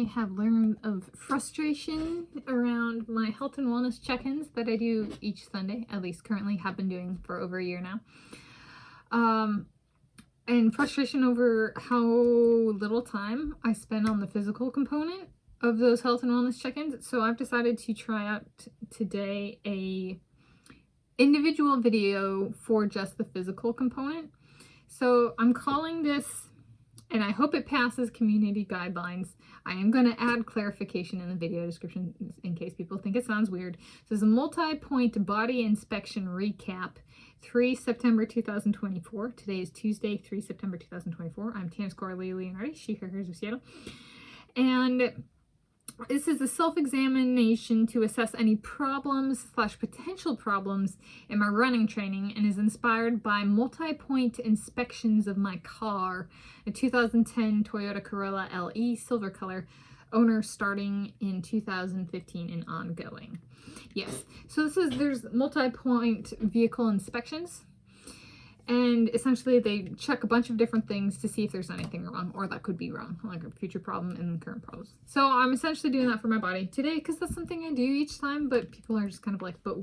I have learned of frustration around my health and wellness check-ins that I do each Sunday, at least currently have been doing for over a year now. And frustration over how little time I spend on the physical component of those health and wellness check-ins. So I've decided to try out today a individual video for just the physical component. So I'm calling this, and I hope it passes community guidelines. I am going to add clarification in the video description in case people think it sounds weird. So it's a multi-point body inspection recap, 3 September 2024. Today is Tuesday, 3 September 2024. I'm Tanis Coralee Leonhardi, she, her, hers of Seattle. And this is a self-examination to assess any problems / potential problems in my running training, and is inspired by multi-point inspections of my car, a 2010 Toyota Corolla LE silver color, owner starting in 2015 and ongoing. Yes, so there's multi-point vehicle inspections, and essentially they check a bunch of different things to see if there's anything wrong or that could be wrong, like a future problem and current problems. So I'm essentially doing that for my body today because that's something I do each time, but people are just kind of like, but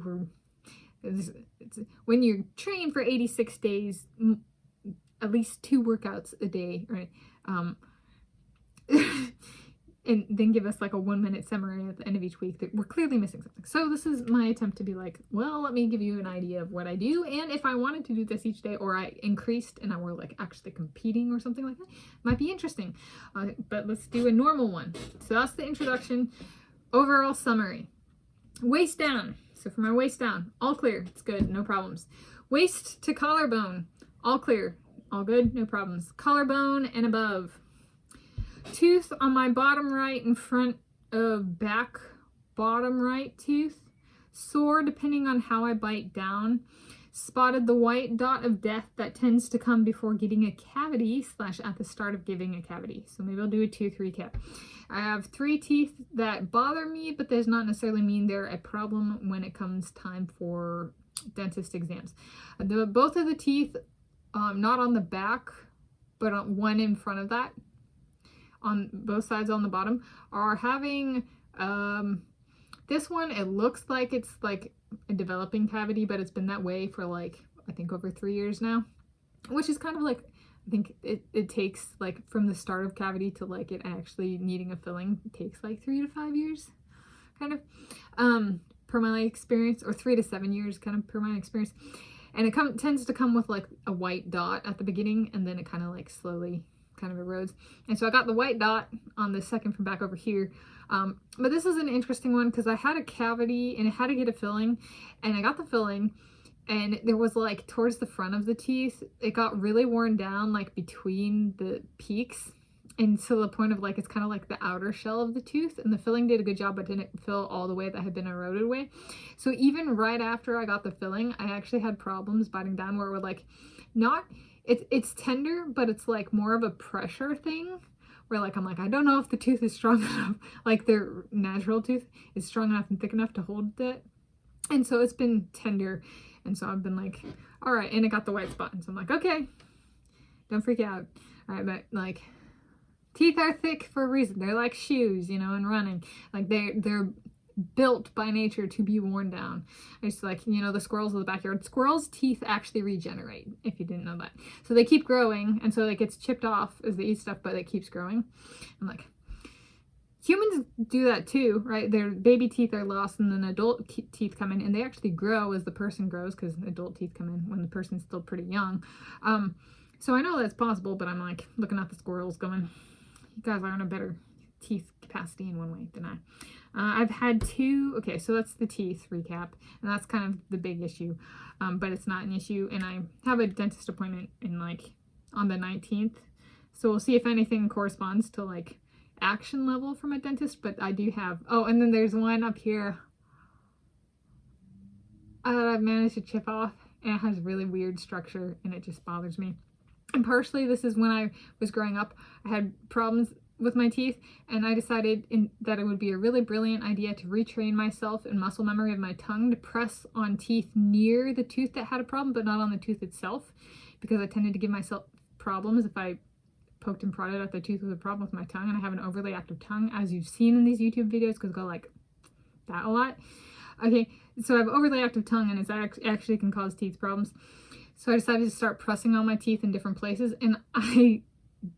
when you're training for 86 days, at least 2 workouts a day, right? And then give us like a 1-minute summary at the end of each week that we're clearly missing something. So this is my attempt to be like, well, let me give you an idea of what I do. And if I wanted to do this each day, or I increased and I were like actually competing or something like that, might be interesting. But let's do a normal one. So that's the introduction. Overall summary. Waist down. So for my waist down, all clear. It's good. No problems. Waist to collarbone, all clear. All good. No problems. Collarbone and above. Tooth on my bottom right in front of back bottom right tooth. Sore depending on how I bite down. Spotted the white dot of death that tends to come before getting a cavity / at the start of giving a cavity. So maybe I'll do a tooth recap. I have 3 teeth that bother me, but does not necessarily mean they're a problem when it comes time for dentist exams. Both of the teeth, not on the back, but on one in front of that, on both sides on the bottom, are having this one, it looks like it's like a developing cavity, but it's been that way for like I think over 3 years now, which is kind of like, I think it takes like from the start of cavity to like it actually needing a filling, it takes like 3 to 5 years kind of per my experience, or 3 to 7 years kind of per my experience. And it tends to come with like a white dot at the beginning, and then it kind of like slowly kind of erodes. And so I got the white dot on the second from back over here. But this is an interesting one because I had a cavity and I had to get a filling, and I got the filling, and there was like towards the front of the teeth, it got really worn down like between the peaks, and to the point of like it's kind of like the outer shell of the tooth, and the filling did a good job but didn't fill all the way that had been eroded away. So even right after I got the filling, I actually had problems biting down where it would like not, it's tender, but it's like more of a pressure thing where like I'm like, I don't know if the tooth is strong enough, like their natural tooth is strong enough and thick enough to hold it. And so it's been tender, and so I've been like, all right, and it got the white spot, and so I'm like, okay, don't freak out. All right, but like teeth are thick for a reason. They're like shoes, you know, and running, like they're built by nature to be worn down. It's like, you know, the squirrels of the backyard. Squirrels' teeth actually regenerate, if you didn't know that. So they keep growing, and so it gets chipped off as they eat stuff, but it keeps growing. I'm like, humans do that too, right? Their baby teeth are lost, and then adult teeth come in, and they actually grow as the person grows, because adult teeth come in when the person's still pretty young. So I know that's possible, but I'm like looking at the squirrels going, you guys are in a better teeth capacity in one way than I. I've had 2, okay, so that's the teeth recap, and that's kind of the big issue, but it's not an issue, and I have a dentist appointment in like on the 19th, so we'll see if anything corresponds to like action level from a dentist. But I do have, oh, and then there's one up here that I've managed to chip off, and it has really weird structure, and it just bothers me. And partially this is when I was growing up, I had problems with my teeth, and I decided that it would be a really brilliant idea to retrain myself in muscle memory of my tongue to press on teeth near the tooth that had a problem, but not on the tooth itself, because I tended to give myself problems if I poked and prodded at the tooth with a problem with my tongue, and I have an overly active tongue, as you've seen in these YouTube videos, because I go like that a lot. Okay, so I have overly active tongue, and it actually can cause teeth problems. So I decided to start pressing on my teeth in different places, and I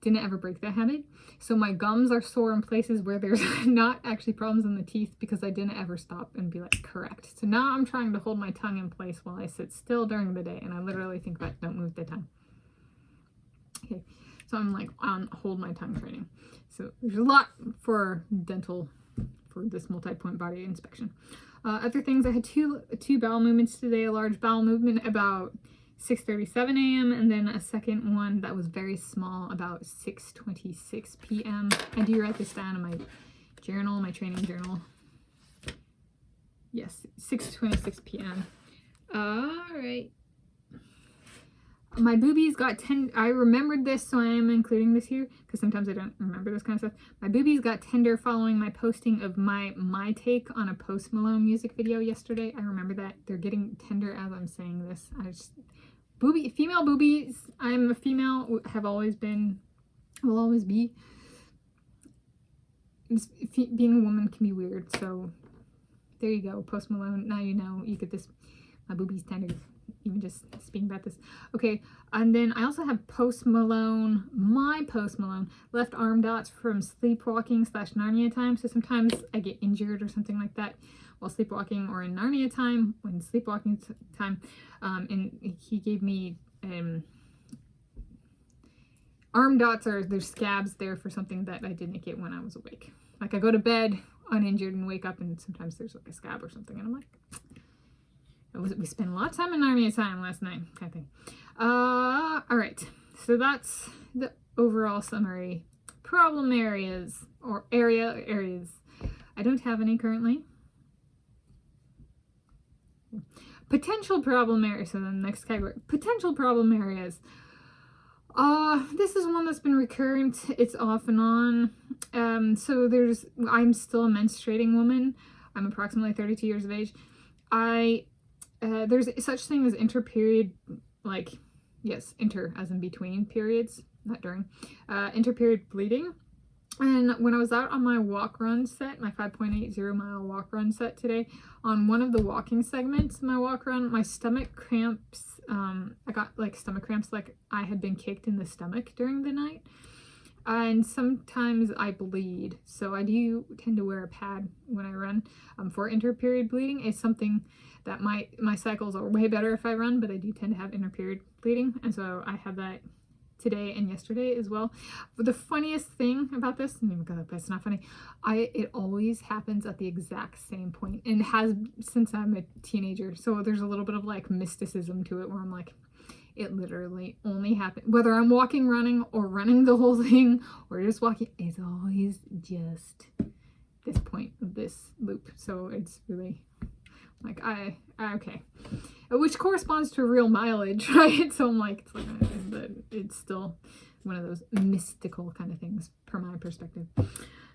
didn't ever break that habit. So my gums are sore in places where there's not actually problems in the teeth, because I didn't ever stop and be like, correct. So now I'm trying to hold my tongue in place while I sit still during the day, and I literally think about don't move the tongue. Okay, so I'm like on hold my tongue training. So there's a lot for dental for this multi-point body inspection. Other things, I had two bowel movements today. A large bowel movement about 6:37 a.m. and then a second one that was very small about 6:26 p.m. I do write this down in my journal, my training journal. Yes, 6:26 p.m. All right. My boobies got tender. I remembered this, so I am including this here because sometimes I don't remember this kind of stuff. My boobies got tender following my posting of my take on a Post Malone music video yesterday. I remember that. They're getting tender as I'm saying this. Female boobies. I'm a female, have always been, will always be. Being a woman can be weird, so there you go. Post Malone, now you know, you get this, my boobies tender, even just speaking about this. Okay, and then I also have Post Malone, my Post Malone, left arm dots from sleepwalking / Narnia time. So sometimes I get injured or something like that while sleepwalking, or in Narnia time, when sleepwalking time, and he gave me arm dots, or there's scabs there for something that I didn't get when I was awake. Like I go to bed uninjured and wake up and sometimes there's like a scab or something, and I'm like, we spent a lot of time in Narnia time last night, kind of thing. All right, so that's the overall summary. Problem areas, or areas. I don't have any currently. Potential problem areas. So the next category, potential problem areas. This is one that's been recurrent. It's off and on. So I'm still a menstruating woman. I'm approximately 32 years of age. There's such thing as interperiod, like, yes, inter as in between periods, not during, interperiod bleeding. And when I was out on my walk run set, my 5.80 mile walk run set today, on one of the walking segments of my walk run, my stomach cramps, I got like stomach cramps, like I had been kicked in the stomach during the night. And sometimes I bleed, so I do tend to wear a pad when I run for interperiod bleeding. It's something that my cycles are way better if I run, but I do tend to have interperiod bleeding, and so I have that today and yesterday as well. But the funniest thing about this, it's not funny, it always happens at the exact same point, and has since I'm a teenager, so there's a little bit of like mysticism to it where I'm like, it literally only happens whether I'm walking, running, or running the whole thing, or just walking. It's always just this point of this loop. So it's really like okay, which corresponds to real mileage, right? So I'm like, it's still one of those mystical kind of things from my perspective.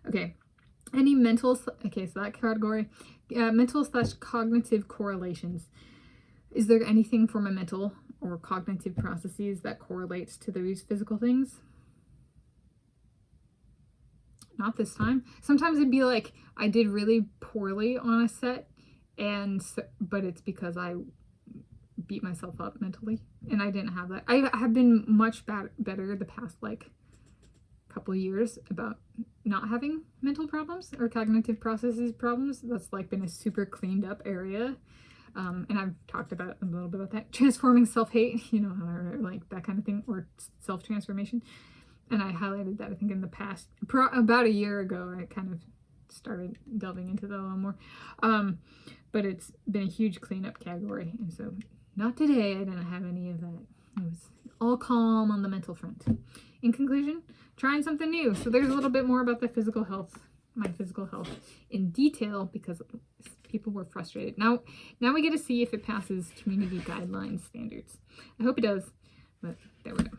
Okay, any mental, okay, so that category, mental / cognitive correlations. Is there anything for my mental or cognitive processes that correlates to these physical things? Not this time. Sometimes it'd be like I did really poorly on a set, but it's because I beat myself up mentally, and I didn't have that. I have been much better the past like couple of years about not having mental problems or cognitive processes problems. That's like been a super cleaned up area. And I've talked about a little bit about that. Transforming self-hate, or like that kind of thing, or self-transformation. And I highlighted that, I think, in the past. About a year ago, I kind of started delving into that a little more. But it's been a huge cleanup category. And so, not today, I didn't have any of that. It was all calm on the mental front. In conclusion, trying something new. So there's a little bit more about the physical health, my physical health in detail, because people were frustrated. Now we get to see if it passes community guidelines standards. I hope it does, but there we go.